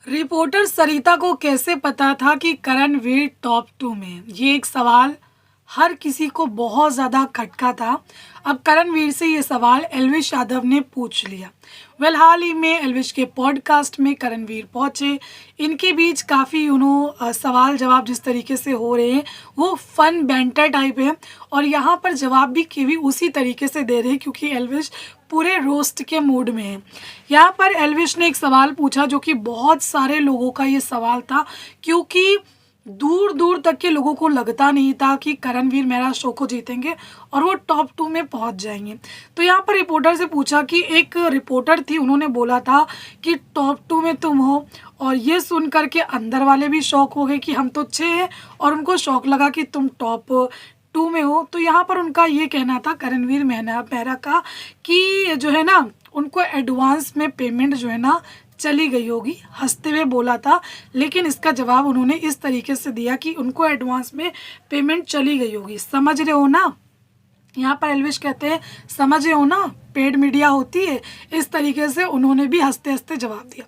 Reporter सरिता को कैसे पता था कि करणवीर टॉप 2 में? ये एक सवाल हर किसी को बहुत ज़्यादा खटका था। अब करणवीर से ये सवाल एल्विश यादव ने पूछ लिया। हाल ही में एल्विश के पॉडकास्ट में करणवीर पहुंचे। इनके बीच काफ़ी सवाल जवाब जिस तरीके से हो रहे हैं वो फन बैंटर टाइप है, और यहाँ पर जवाब भी केवी उसी तरीके से दे रहे हैं क्योंकि एल्विश पूरे रोस्ट के मूड में है। यहाँ पर एल्विश ने एक सवाल पूछा जो कि बहुत सारे लोगों का ये सवाल था, क्योंकि दूर दूर तक के लोगों को लगता नहीं था कि करणवीर मेरा शो को जीतेंगे और वो टॉप 2 में पहुंच जाएंगे। तो यहाँ पर रिपोर्टर से पूछा कि एक रिपोर्टर थी, उन्होंने बोला था कि टॉप 2 में तुम हो, और ये सुन करके अंदर वाले भी शौक हो गए कि हम तो 6 हैं, और उनको शौक लगा कि तुम टॉप 2 में हो। तो यहाँ पर उनका ये कहना था करणवीर मेहरा का कि जो है ना उनको एडवांस में पेमेंट जो है ना चली गई होगी, हंसते हुए बोला था। लेकिन इसका जवाब उन्होंने इस तरीके से दिया कि उनको एडवांस में पेमेंट चली गई होगी। समझ रहे हो ना? यहाँ पर एल्विश कहते हैं समझ रहे हो ना, पेड मीडिया होती है। इस तरीके से उन्होंने भी हंसते हंसते जवाब दिया।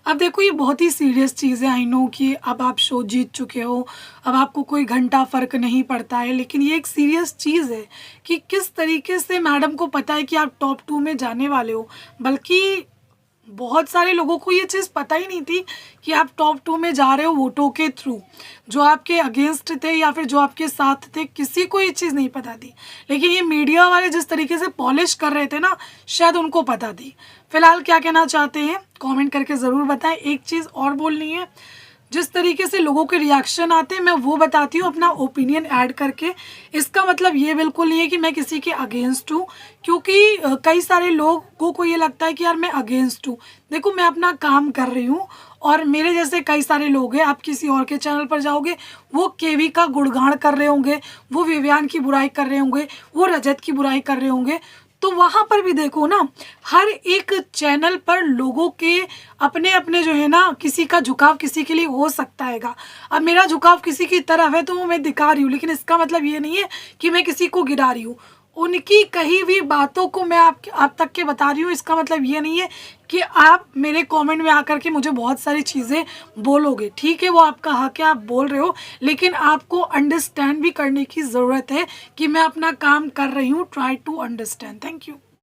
अब देखो ये बहुत ही सीरियस चीज़ है। आई नो कि अब आप शो जीत चुके हो, अब आपको कोई घंटा फ़र्क नहीं पड़ता है, लेकिन ये एक सीरियस चीज़ है कि किस तरीके से मैडम को पता है कि आप टॉप 2 में जाने वाले हो। बल्कि बहुत सारे लोगों को ये चीज़ पता ही नहीं थी कि आप टॉप 2 में जा रहे हो वोटों के थ्रू। जो आपके अगेंस्ट थे या फिर जो आपके साथ थे, किसी को ये चीज़ नहीं पता थी। लेकिन ये मीडिया वाले जिस तरीके से पॉलिश कर रहे थे ना, शायद उनको पता थी। फिलहाल क्या कहना चाहते हैं कमेंट करके ज़रूर बताएं। एक चीज़ और बोलनी है, जिस तरीके से लोगों के रिएक्शन आते हैं मैं वो बताती हूँ अपना ओपिनियन ऐड करके। इसका मतलब ये बिल्कुल नहीं है कि मैं किसी के अगेंस्ट हूँ, क्योंकि कई सारे लोगों को ये लगता है कि यार मैं अगेंस्ट हूँ। देखो मैं अपना काम कर रही हूँ, और मेरे जैसे कई सारे लोग हैं। आप किसी और के चैनल पर जाओगे, वो केवी का गुणगान कर रहे होंगे, वो विवियान की बुराई कर रहे होंगे, वो रजत की बुराई कर रहे होंगे। तो वहाँ पर भी देखो ना, हर एक चैनल पर लोगों के अपने अपने जो है ना, किसी का झुकाव किसी के लिए हो सकता हैगा। अब मेरा झुकाव किसी की तरफ है तो वो मैं दिखा रही हूँ, लेकिन इसका मतलब ये नहीं है कि मैं किसी को गिरा रही हूँ। उनकी कही हुई बातों को मैं आप तक के बता रही हूँ। इसका मतलब ये नहीं है कि आप मेरे कमेंट में आकर के मुझे बहुत सारी चीज़ें बोलोगे। ठीक है, वो आपका हक है, आप बोल रहे हो, लेकिन आपको अंडरस्टैंड भी करने की ज़रूरत है कि मैं अपना काम कर रही हूँ। Try to understand. Thank you.